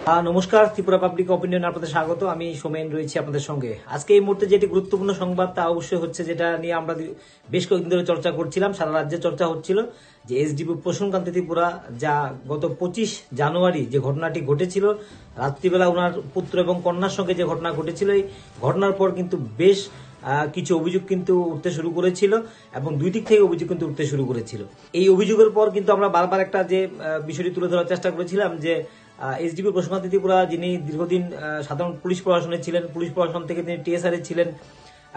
নমস্কার, Tripura public opinion আপনাদের স্বাগত। আমি সোমেন রয়েছি আপনাদের সঙ্গে। আজকে এই মুহূর্তে যেটি গুরুত্বপূর্ণ সংবাদ তা অবশ্যই হচ্ছে, যেটা নিয়ে আমরা বেশ কয়েকদিন ধরে চর্চা করছিলাম, সারা রাজ্যে চর্চা হচ্ছিল, যে এসডিপি প্রসূনকান্তি ত্রিপুরা যা গত 25 জানুয়ারি যে ঘটনাটি ঘটেছিল, রাত্রিবেলা ওনার পুত্র এবং কন্যার সঙ্গে যে ঘটনা ঘটেছিল, এই ঘটনার পর কিন্তু বেশ কিছু অভিযোগ কিন্তু উঠতে শুরু করেছিল এবং দুই দিক থেকে অভিযোগ কিন্তু উঠতে শুরু করেছিল। এই অভিযোগের পর কিন্তু আমরা বারবার একটা যে বিষয়টি তুলে ধরার চেষ্টা করেছিলাম, যে এসডিপি প্রসূনকান্তি ত্রিপুরা, যিনি দীর্ঘদিন সাধারণ পুলিশ প্রশাসনে ছিলেন, পুলিশ প্রশাসন থেকে তিনি টিএসআর ছিলেন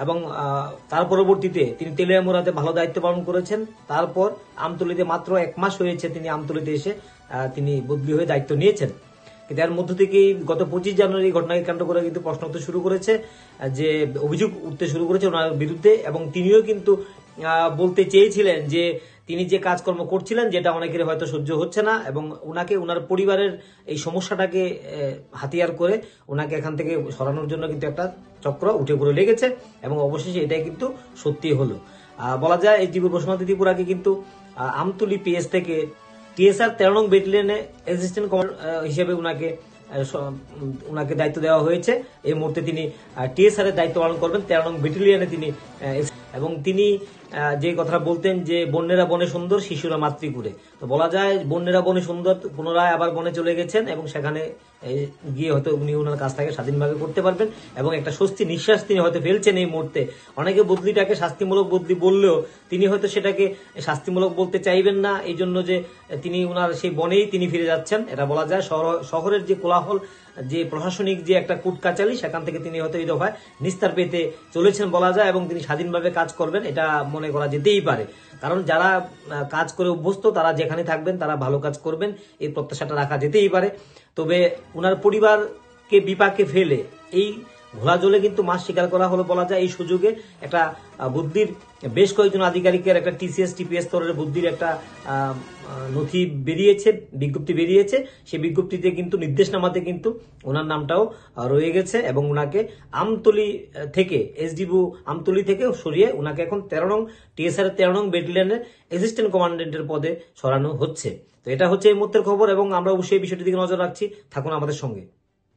এবং তার পরবর্তীতে তিনি তেলিয়ামুড়াতে ভালো দায়িত্ব পালন করেছেন। তারপর আমতলীতে মাত্র 1 মাস হয়েছে তিনি আমতলীতে এসে তিনি বদলি হয়ে দায়িত্ব নিয়েছেন। কিন্তু এর মধ্য থেকেই গত 25 জানুয়ারি ঘটনাকে কেন্দ্র করে কিন্তু প্রশ্ন উঠতে শুরু করেছে, যে অভিযোগ উঠতে শুরু করেছে ওনার বিরুদ্ধে, এবং তিনিও কিন্তু বলতে চেয়েছিলেন যে তিনি যে কাজকর্ম করছিলেন যেটা অনেকের হয়তো সহ্য হচ্ছে না, এবং ওনাকে ওনার পরিবারের এই সমস্যাটাকে হাতিয়ার করে ওনাকে এখান থেকে সরানোর জন্য কিন্তু একটা চক্র উঠে পড়ে লেগেছে, এবং অবশেষে এটাই কিন্তু সত্যি হলো। বলা যায় এসডিপি প্রসূনকান্তি ত্রিপুরাকে কিন্তু আমতলী পিএস থেকে টিএসআর 13 নং ব্যাটালিয়নে অ্যাসিস্ট্যান্ট কমান্ডার হিসেবে ওনাকে দায়িত্ব দেওয়া হয়েছে। এই মুহূর্তে তিনি টিএসআর এর দায়িত্ব পালন করবেন 13 নং ব্যাটালিয়নে তিনি, এবং তিনি যে কথা বলতেন যে বন্যেরা বনে সুন্দর, শিশুরা মাতৃকুরে। তো বলা যায় বন্যেরা বনে সুন্দর পুনরায় আবার বনে চলে গেছেন, এবং সেখানে গিয়ে হয়তো উনি ওনার কাজটাকে স্বাধীনভাবে করতে পারবেন, এবং একটা স্বস্তি নিঃশ্বাস তিনি হয়তো ফেলছেন এই মুহূর্তে। অনেকে বদলিটাকে শাস্তিমূলক বদলি বললেও তিনি হয়তো সেটাকে শাস্তিমূলক বলতে চাইবেন না, এই জন্য যে তিনি ওনার সেই বনেই তিনি ফিরে যাচ্ছেন। এটা বলা যায় শহরের যে কোলাহল, যে প্রশাসনিক যে একটা কুটকাচালি, সেখান থেকে তিনি হয়তো এই দফায় নিস্তার পেতে চলেছেন বলা যায়, এবং তিনি স্বাধীনভাবে কাজ করবেন এটা মনে করা যেতেই পারে। কারণ যারা কাজ করে অভ্যস্ত তারা যেখানে থাকবেন তারা ভালো কাজ করবেন, এই প্রত্যাশাটা রাখা যেতেই পারে। তবে ওনার পরিবারকে বিপাকে ফেলে এই ঘোলা জলে কিন্তু মাছ শিকার করা হলো বলা যায়। এই সুযোগে একটা বুদ্ধির বেশ কয়েকজন আধিকারিকের একটা টিসিএস টিপিএস স্তরের বুদ্ধির একটা নথি বেরিয়েছে, বিজ্ঞপ্তি বেরিয়েছে। সেই বিজ্ঞপ্তিতে কিন্তু নির্দেশনামাতে কিন্তু ওনার নামটাও রয়ে গেছে, এবং ওনাকে আমতলী থেকে এসডিপি আমতলী থেকে সরিয়ে ওনাকে এখন 13 নং টিএসআর 13 নং ব্যাটালিয়নের অ্যাসিস্ট্যান্ট কমান্ডেন্টের পদে সরানো হচ্ছে। তো এটা হচ্ছে এই মুহূর্তের খবর, এবং আমরা অবশ্যই এই বিষয়টির দিকে নজর রাখছি। থাকুন আমাদের সঙ্গে।